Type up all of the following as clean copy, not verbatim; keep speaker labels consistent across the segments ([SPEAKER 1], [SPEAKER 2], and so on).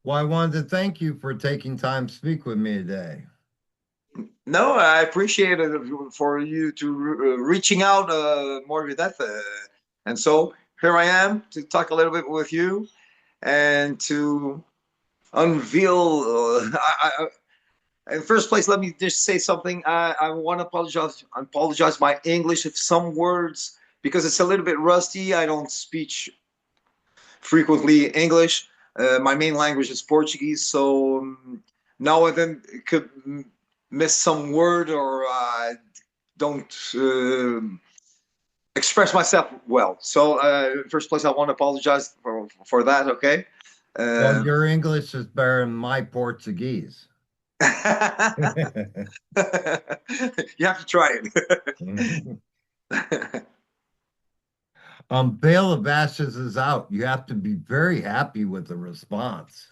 [SPEAKER 1] Well, I wanted to thank you for taking time to speak with me today.
[SPEAKER 2] No, I appreciate it for you to reaching out, Morbid Death. And so here I am to talk a little bit with you and to unveil. In first place, let me just say something. I want to apologize my English if some words, because it's a little bit rusty. I don't speak frequently English. My main language is Portuguese, so now and then it could miss some word or don't express myself well. So, first place, I want to apologize for that. Okay.
[SPEAKER 1] Well,
[SPEAKER 2] Uh,
[SPEAKER 1] your English is better than my Portuguese.
[SPEAKER 2] you have to try it.
[SPEAKER 1] Bale of Ashes is out. You have to be very happy with the response.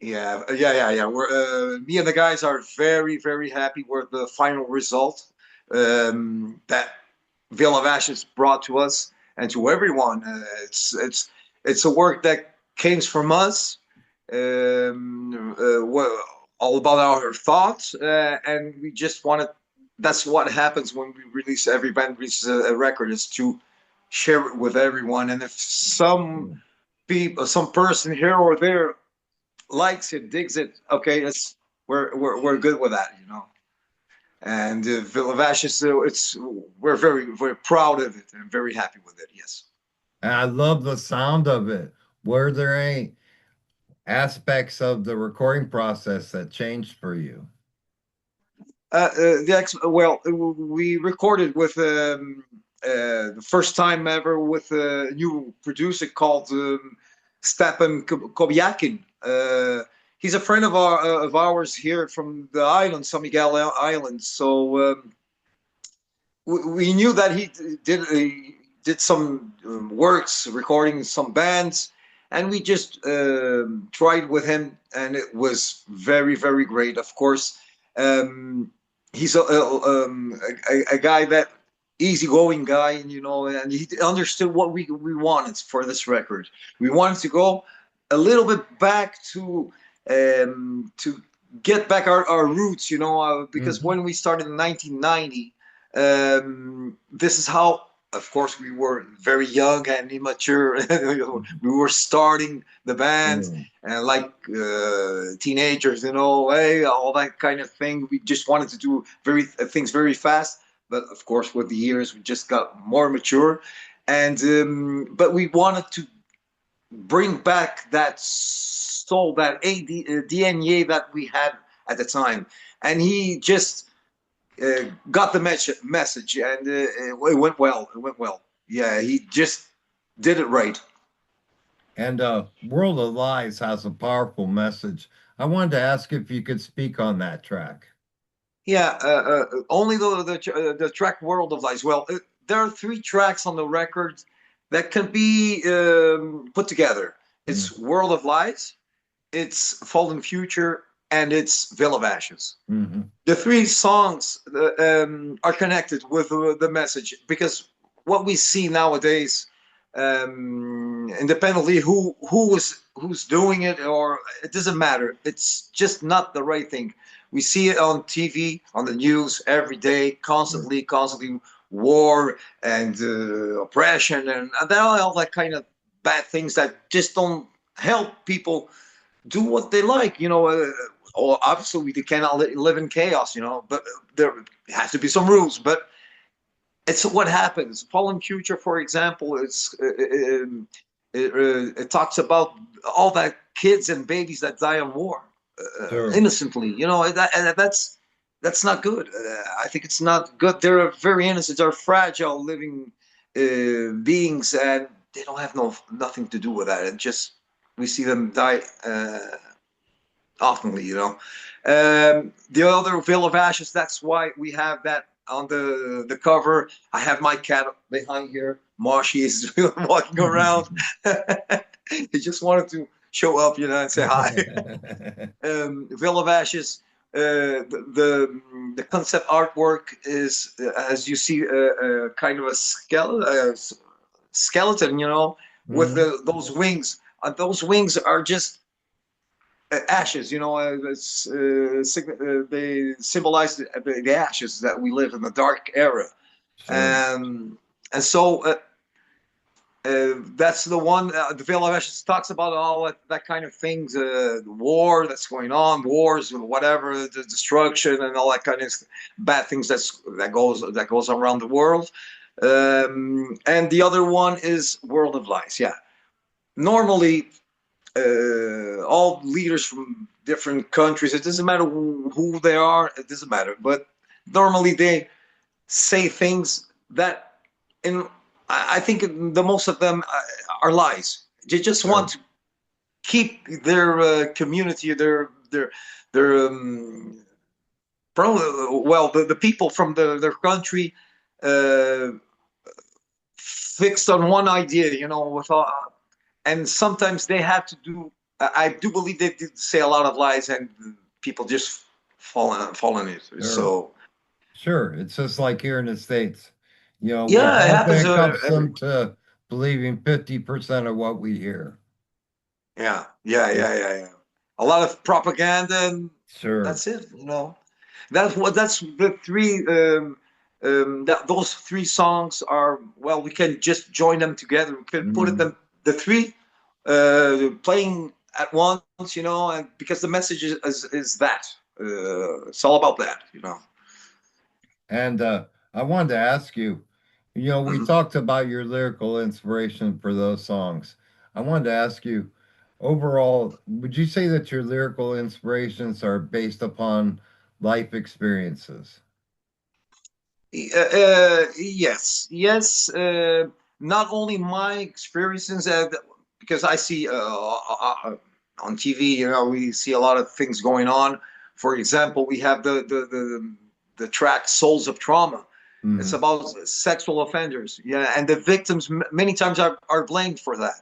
[SPEAKER 2] Yeah. We're me and the guys are very, very happy with the final result that Veil of Ashes brought to us and to everyone. It's a work that came from us, all about our thoughts, and we just wanted. That's what happens when we release every band releases a record is to share it with everyone. And if some people, some person here or there likes it, digs it, okay, it's we're good with that, you know. And Villavash is it's we're very proud of it and very happy with it. Yes.
[SPEAKER 1] And I love the sound of it. Were there any aspects of the recording process that changed for you?
[SPEAKER 2] Well, we recorded with the first time ever with a new producer called Stepan Kobiakin. He's a friend of ours here from the island, San Miguel Island. So we knew that he did some works recording some bands, and we just tried with him, and it was very great. Of course, um, he's a guy that easygoing guy, and and he understood what we wanted for this record. We wanted to go a little bit back to get back our roots, because
[SPEAKER 1] Mhm.
[SPEAKER 2] when we started in 1990, this is how, of course, we were very young and immature. We were starting the band
[SPEAKER 1] Mm.
[SPEAKER 2] and like teenagers, hey, all that kind of thing. We just wanted to do very things very fast, but of course, with the years, we just got more mature, and but we wanted to bring back that soul, that DNA that we had at the time, and he just got the message, and it went well. It went well. Yeah, he just did it right.
[SPEAKER 1] And World of Lies has a powerful message. I wanted to ask if you could speak on that track.
[SPEAKER 2] Yeah, only the track "World of Lies." Well, there are three tracks on the record that can be put together. It's
[SPEAKER 1] Mm-hmm.
[SPEAKER 2] "World of Lies," it's "Fallen Future," and it's "Veil of Ashes."
[SPEAKER 1] Mm-hmm.
[SPEAKER 2] The three songs are connected with the message, because what we see nowadays, independently who's doing it, or it doesn't matter. It's just not the right thing. We see it on TV, on the news every day, constantly war and oppression and all that kind of bad things that just don't help people do what they like. Or obviously they cannot live in chaos. But there has to be some rules. But it's what happens. Fallen Future, for example, it talks about all that kids and babies that die in war
[SPEAKER 1] Sure.
[SPEAKER 2] innocently. And that's not good. I think it's not good. They're very innocent. They're fragile living beings, and they don't have nothing to do with that. And just we see them die oftenly. The other Veil of Ashes. That's why we have that on the cover. I have my cat behind here. Marshy is walking around. He just wanted to show up, and say hi. Veil of Ashes. The concept artwork is, as you see, kind of a skeleton, with
[SPEAKER 1] Mhm.
[SPEAKER 2] those wings. Those wings are just ashes. They symbolize the ashes that we live in the dark era,
[SPEAKER 1] Sure.
[SPEAKER 2] and so that's the one. The Veil of Ashes talks about all that kind of things, the war that's going on, wars, whatever, the destruction, and all that kind of bad things that goes around the world. And the other one is World of Lies. Yeah, normally all leaders from different countries. It doesn't matter who they are. It doesn't matter. But normally they say things that, in I think the most of them are lies. They just want
[SPEAKER 1] Sure.
[SPEAKER 2] to keep their community, their well, the people from their country uh, fixed on one idea. With and sometimes they have to do. I do believe they did say a lot of lies, and people just fall in it.
[SPEAKER 1] Sure.
[SPEAKER 2] So
[SPEAKER 1] Sure. It's just like here in the States. We
[SPEAKER 2] yeah, it
[SPEAKER 1] God
[SPEAKER 2] happens
[SPEAKER 1] handcuffs them
[SPEAKER 2] everywhere.
[SPEAKER 1] to believing 50% of what we hear.
[SPEAKER 2] Yeah, yeah,
[SPEAKER 1] Yeah.
[SPEAKER 2] yeah, yeah, yeah. A lot of propaganda, and
[SPEAKER 1] Sure.
[SPEAKER 2] that's it. That's the three. Those three songs are, well. We can just join them together. We can put it
[SPEAKER 1] Mhm.
[SPEAKER 2] them the three playing at once, and because the message is that it's all about that.
[SPEAKER 1] And I wanted to ask you, we
[SPEAKER 2] Mhm.
[SPEAKER 1] talked about your lyrical inspiration for those songs. I wanted to ask you, overall, would you say that your lyrical inspirations are based upon life experiences?
[SPEAKER 2] Yes, yes. Not only my experiences, because I see on TV, we see a lot of things going on. For example, we have the track "Souls of Trauma." It's
[SPEAKER 1] Hmm.
[SPEAKER 2] about sexual offenders, yeah, and the victims many times are blamed for that,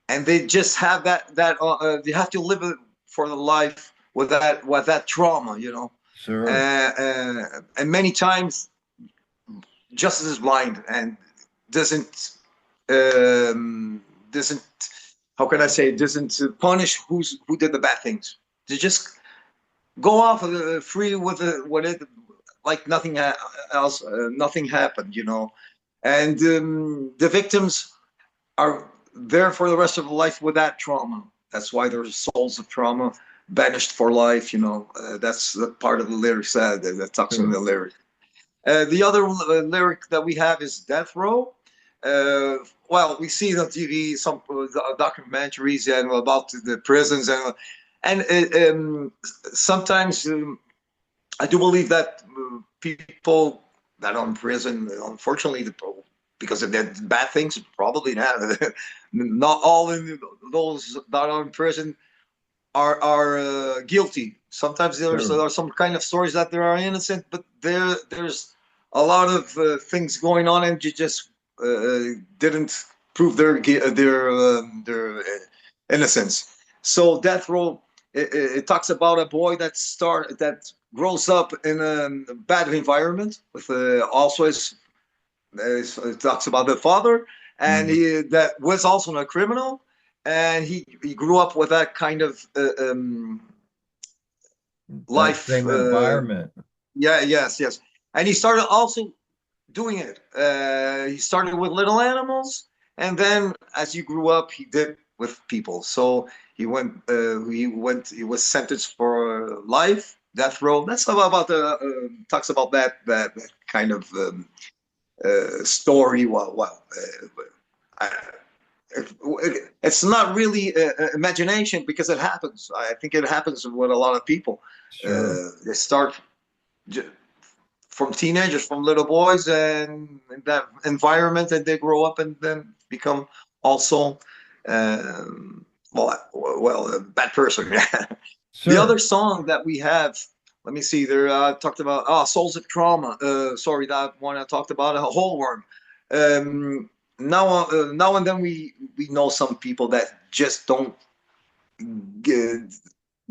[SPEAKER 2] and they just have they have to live for the life with that trauma.
[SPEAKER 1] Sure,
[SPEAKER 2] And many times justice is blind and doesn't doesn't how can I say, doesn't punish who did the bad things. They just go off free with it, like else, nothing happened. And the victims are there for the rest of their life with that trauma. That's why there's souls of trauma banished for life. That's the part of the lyrics that talks in
[SPEAKER 1] sure.
[SPEAKER 2] the lyric. The other lyric that we have is Death Row. Uh, well, we see on TV some documentaries and about the prisons, and sometimes I do believe that people that are in prison, unfortunately, because of their bad things, probably not all in those that are in prison are guilty. Sometimes there
[SPEAKER 1] Sure.
[SPEAKER 2] are some kind of stories that they are innocent, but there's a lot of things going on, and you just didn't prove their innocence. So Death Row, it talks about a boy that grows up in a bad environment with also it talks about the father, and
[SPEAKER 1] Hmm.
[SPEAKER 2] he that was also a criminal, and he grew up with that kind of
[SPEAKER 1] That
[SPEAKER 2] life.
[SPEAKER 1] same environment.
[SPEAKER 2] Yeah, yes, yes, and he started also doing it. He started with little animals, and then as he grew up, he did with people. So he was sentenced for life, death row. That's about the talks about that kind of story. I, it's not really imagination because it happens. I think it happens with a lot of people.
[SPEAKER 1] Sure.
[SPEAKER 2] They start from teenagers, from little boys, and in that environment, and they grow up and then become also, um, well, a bad person. The other
[SPEAKER 1] Sure.
[SPEAKER 2] song that we have, let me see, there talked about Souls of Trauma. Sorry, that one I talked about a whole worm. Um, now and then we know some people that just don't g-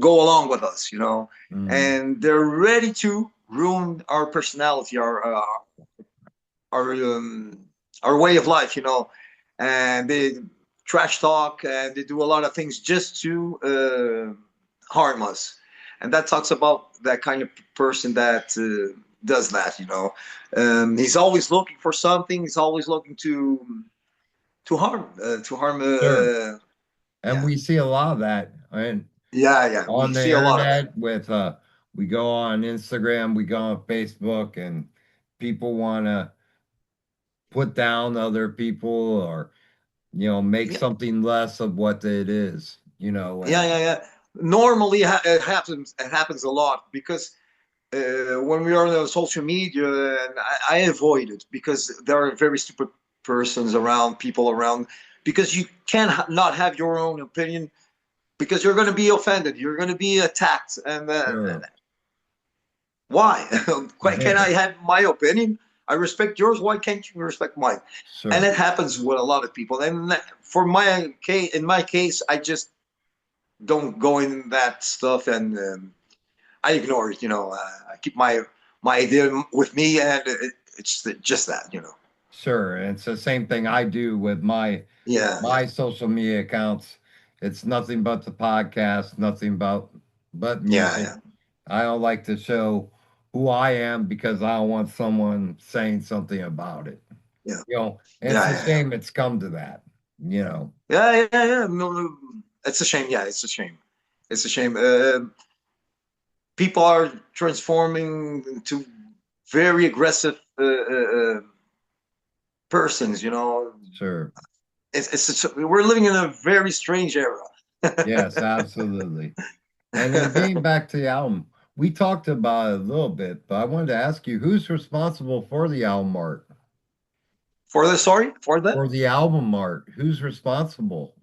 [SPEAKER 2] go along with us,
[SPEAKER 1] Hmm.
[SPEAKER 2] and they're ready to ruin our personality, our our way of life. And they trash talk and they do a lot of things just to harm us. And that talks about that kind of person that does that. He's always looking for something. He's always looking to harm.
[SPEAKER 1] Sure. And
[SPEAKER 2] Yeah,
[SPEAKER 1] we see a lot of that. And
[SPEAKER 2] yeah, yeah. We
[SPEAKER 1] on the
[SPEAKER 2] see a lot of that.
[SPEAKER 1] internet with we go on Instagram, we go on Facebook, and people want to put down other people or make
[SPEAKER 2] Yeah,
[SPEAKER 1] something less of what it is,
[SPEAKER 2] yeah,
[SPEAKER 1] and
[SPEAKER 2] yeah, yeah. Normally, it happens. It happens a lot because when we are on social media, and I avoid it because there are very stupid persons around, people around, because you can not have your own opinion because you're going to be offended, you're going to be attacked, and
[SPEAKER 1] sure.
[SPEAKER 2] why? Why can't I have my opinion? I respect yours. Why can't you respect mine? And
[SPEAKER 1] Sure.
[SPEAKER 2] it happens with a lot of people. And for my case, in my case, I just don't go in that stuff, and I ignore it. I keep my idea with me, and it's just that.
[SPEAKER 1] Sure. And it's the same thing I do with my
[SPEAKER 2] Yeah, yeah,
[SPEAKER 1] my social media accounts. It's nothing but the podcast, nothing but
[SPEAKER 2] yeah,
[SPEAKER 1] music.
[SPEAKER 2] yeah,
[SPEAKER 1] I don't like to show who I am because I don't want someone saying something about it.
[SPEAKER 2] yeah,
[SPEAKER 1] And it's
[SPEAKER 2] yeah,
[SPEAKER 1] a
[SPEAKER 2] yeah, yeah,
[SPEAKER 1] shame it's come to that, you know.
[SPEAKER 2] yeah, yeah, yeah. No, no, it's a shame. Yeah, it's a shame. It's a shame. People are transforming into very aggressive persons.
[SPEAKER 1] Sure.
[SPEAKER 2] We're living in a very strange era.
[SPEAKER 1] Yes, absolutely. And then getting back to the album, we talked about it a little bit, but I wanted to ask you who's responsible for the album art?
[SPEAKER 2] For the
[SPEAKER 1] For the album art, who's responsible?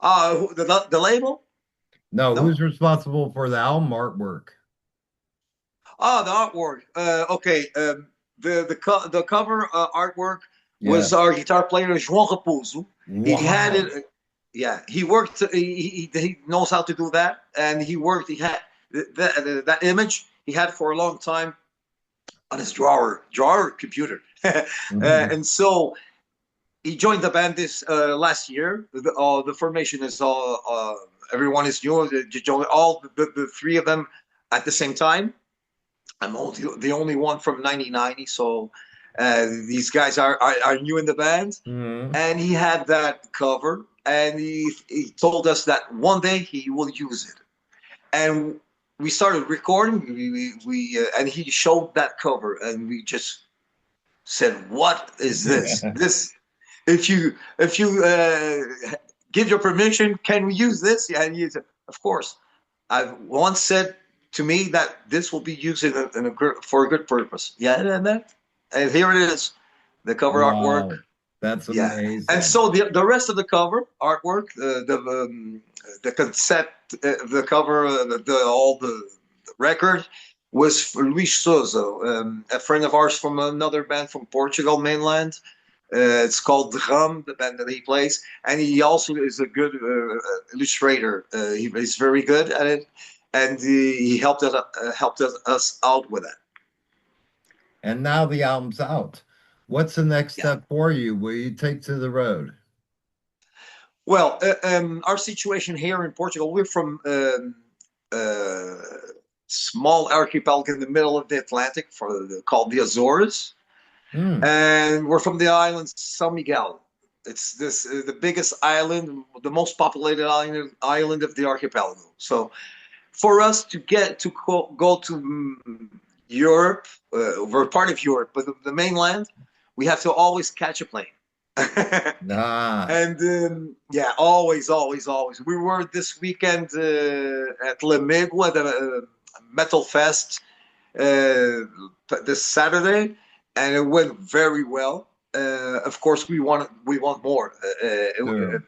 [SPEAKER 2] the label.
[SPEAKER 1] No,
[SPEAKER 2] No.
[SPEAKER 1] who's responsible for the album artwork?
[SPEAKER 2] The artwork. Okay. The cover artwork
[SPEAKER 1] Yeah.
[SPEAKER 2] was our guitar player João Raposo. He had
[SPEAKER 1] Wow.
[SPEAKER 2] it. Yeah, he worked. He knows how to do that, and he worked. He had that image he had for a long time on his drawer computer,
[SPEAKER 1] Mhm.
[SPEAKER 2] and so he joined the band this last year. The formation is all. Everyone is new. All the three of them at the same time. I'm only the only one from 1990, so these guys are new in the band.
[SPEAKER 1] Mhm.
[SPEAKER 2] And he had that cover, and he told us that one day he will use it. And we started recording. And he showed that cover, and we just said, "What is this?
[SPEAKER 1] Yeah.
[SPEAKER 2] This if you give your permission, can we use this?" Yeah, and he said, "Of course." I've once said to me that this will be used for a good purpose. Yeah, and here it is, the cover artwork.
[SPEAKER 1] Wow. That's
[SPEAKER 2] Yeah, and
[SPEAKER 1] amazing.
[SPEAKER 2] so the rest of the cover artwork, the concept, the cover, all the record was Luis Souza, a friend of ours from another band from Portugal mainland. It's called Drum, the band that he plays, and he also is a good illustrator. He's very good at it, and he helped us out with that.
[SPEAKER 1] And now the album's out. What's the next
[SPEAKER 2] Yeah.
[SPEAKER 1] step for you? Will you take to the road?
[SPEAKER 2] Well, our situation here in Portugal, we're from uh, small archipelago in the middle of the Atlantic, called the Azores,
[SPEAKER 1] Hmm.
[SPEAKER 2] and we're from the island San Miguel. It's this the biggest island, the most populated island of the archipelago. So for us to get to go to Europe, we're part of Europe, but the mainland, we have to always catch a plane.
[SPEAKER 1] Ah,
[SPEAKER 2] And yeah, always, always, always. We were this weekend at Lemego at the Metal Fest this Saturday, and it went very well. Of course, we want more.
[SPEAKER 1] sure.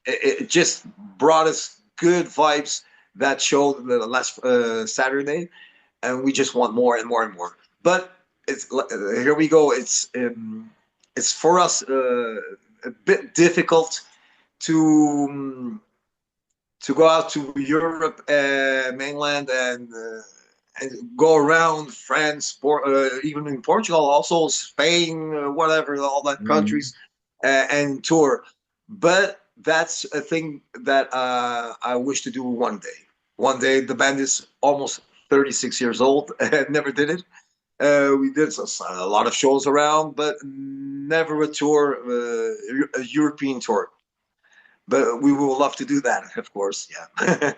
[SPEAKER 2] It just brought us good vibes, that show the last Saturday, and we just want more and more and more. But here we go. It's for us a bit difficult to go out to Europe mainland, and go around France, even in Portugal, also Spain, whatever, all that
[SPEAKER 1] Mhm.
[SPEAKER 2] countries, and tour. But that's a thing that I wish to do one day. one day. The band is almost 36 years old and never did it. We did a lot of shows around, but never a tour, a European tour. But we will love to do that, of course. Yeah.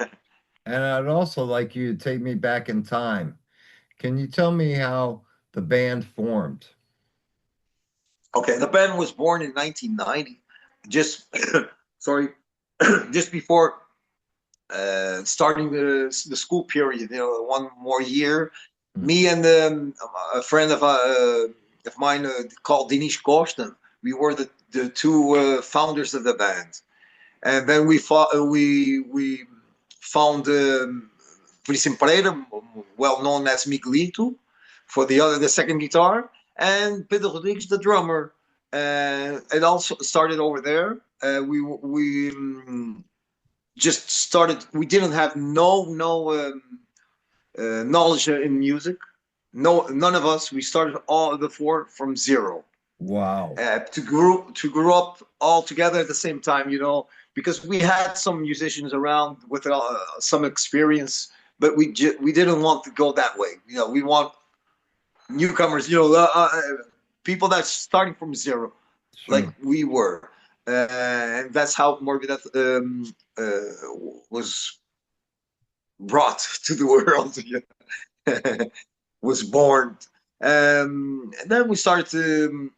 [SPEAKER 1] And I'd also like you to take me back in time. Can you tell me how the band formed?
[SPEAKER 2] Okay, the band was born in 1990, just sorry, just before starting the school period. One more year.
[SPEAKER 1] Hmm.
[SPEAKER 2] Me and a friend of mine called Dinis Kosten. We were the two founders of the band, and then we found Priscim Pereira, well known as Miguelito, for the second guitar, and Pedro Rodrigues, the drummer. It also started over there. We just started. We didn't have no knowledge in music. No, none of us. We started all the four from zero.
[SPEAKER 1] Wow.
[SPEAKER 2] To grow up all together at the same time, because we had some musicians around with some experience, but we didn't want to go that way. We want newcomers, people that's starting from zero, like
[SPEAKER 1] Sure.
[SPEAKER 2] we were, and that's how Morbid Death was brought to the world. Was born. And then we started to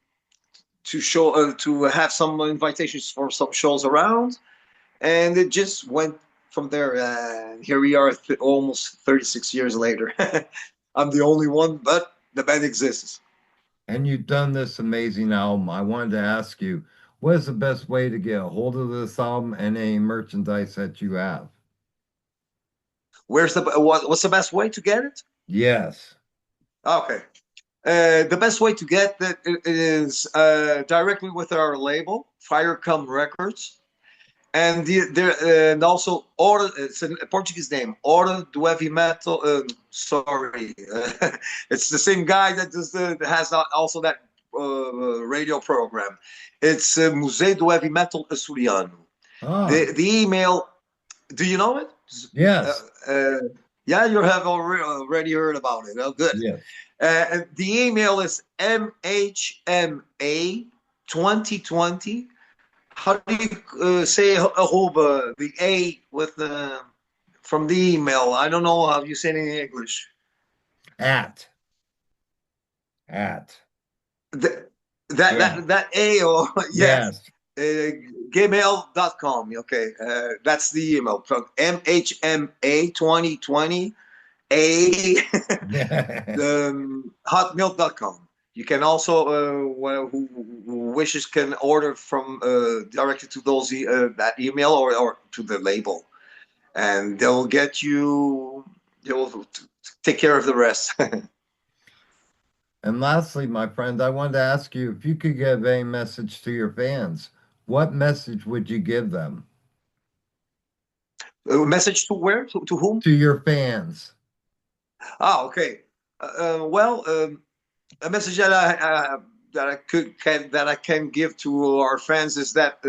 [SPEAKER 2] have some invitations for some shows around, and it just went from there. Here we are, almost 36 years later. I'm the only one, but the band exists.
[SPEAKER 1] And you've done this amazing album. I wanted to ask you, what is the best way to get a hold of this album and any merchandise that you have?
[SPEAKER 2] What's the best way to get it?
[SPEAKER 1] Yes.
[SPEAKER 2] Okay. The best way to get that is directly with our label, Firecome Records. And also Hora, it's a Portuguese name, Hora do Heavy Metal. Sorry, it's the same guy that has also that radio program. It's Museu do Heavy Metal Açoriano.
[SPEAKER 1] Ah,
[SPEAKER 2] The email, do you know it? Uh,
[SPEAKER 1] yes.
[SPEAKER 2] uh, yeah, you have already heard about it. Oh, good.
[SPEAKER 1] Yes.
[SPEAKER 2] The email is mhma2020. How do you say arroba, the A with the from the email? I don't know how you say it in English.
[SPEAKER 1] At. At.
[SPEAKER 2] The, that
[SPEAKER 1] Yeah.
[SPEAKER 2] that that A or yes,
[SPEAKER 1] Yes.
[SPEAKER 2] gmail.com. Okay, that's the email from mhma2020 a hotmail.com. You can also, who wishes can order from directly to those that email or to the label, and they'll get you. They'll take care of the rest.
[SPEAKER 1] And lastly, my friend, I wanted to ask you if you could give a message to your fans, what message would you give them?
[SPEAKER 2] Message to where? To whom?
[SPEAKER 1] To your fans.
[SPEAKER 2] Ah, okay. Well, a message that I can give to our fans is that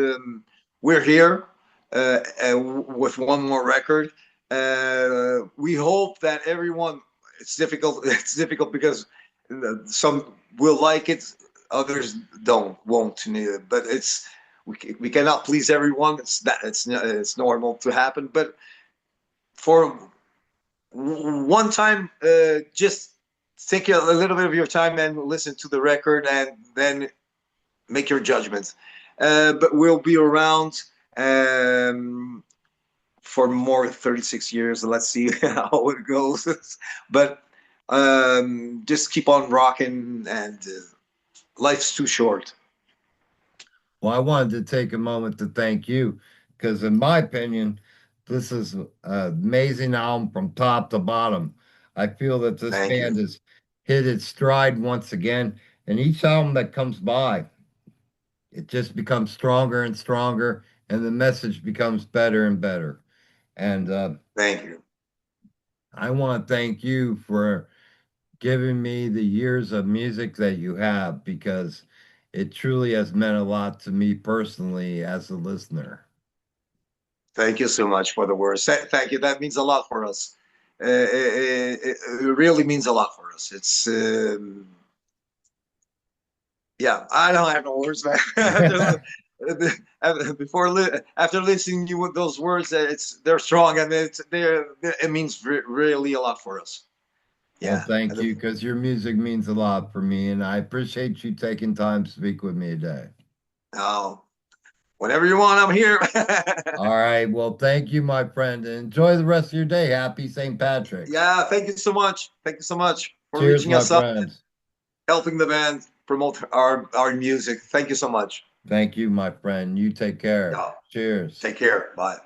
[SPEAKER 2] we're here with one more record. We hope that everyone. It's difficult. It's difficult because some will like it, others won't. But we cannot please everyone. It's normal to happen. But for one time, just take a little bit of your time and listen to the record, and then make your judgments. But we'll be around for more 36 years. Let's see how it goes. But just keep on rocking, and life's too short.
[SPEAKER 1] Well, I wanted to take a moment to thank you because, in my opinion, this is an amazing album from top to bottom. I feel that this
[SPEAKER 2] Thank you.
[SPEAKER 1] band has hit its stride once again, and each album that comes by, it just becomes stronger and stronger, and the message becomes better and better. And
[SPEAKER 2] Thank you.
[SPEAKER 1] I want to thank you for giving me the years of music that you have because it truly has meant a lot to me personally as a listener.
[SPEAKER 2] Thank you so much for the words. Thank you. That means a lot for us. It really means a lot for us. It's yeah. I don't have no words, man. After listening to you with those words, they're strong and it means really a lot for us.
[SPEAKER 1] Well,
[SPEAKER 2] Yeah.
[SPEAKER 1] thank you, because your music means a lot for me, and I appreciate you taking time to speak with me today.
[SPEAKER 2] Oh, whenever you want, I'm here.
[SPEAKER 1] All right. Well, thank you, my friend, and enjoy the rest of your day. Happy St. Patrick's.
[SPEAKER 2] Yeah, thank you so much. Thank you so much for
[SPEAKER 1] Cheers,
[SPEAKER 2] reaching
[SPEAKER 1] my
[SPEAKER 2] us out,
[SPEAKER 1] friends.
[SPEAKER 2] helping the band promote our music. Thank you so much.
[SPEAKER 1] Thank you, my friend. You take care.
[SPEAKER 2] Yeah,
[SPEAKER 1] Cheers.
[SPEAKER 2] take care. Bye.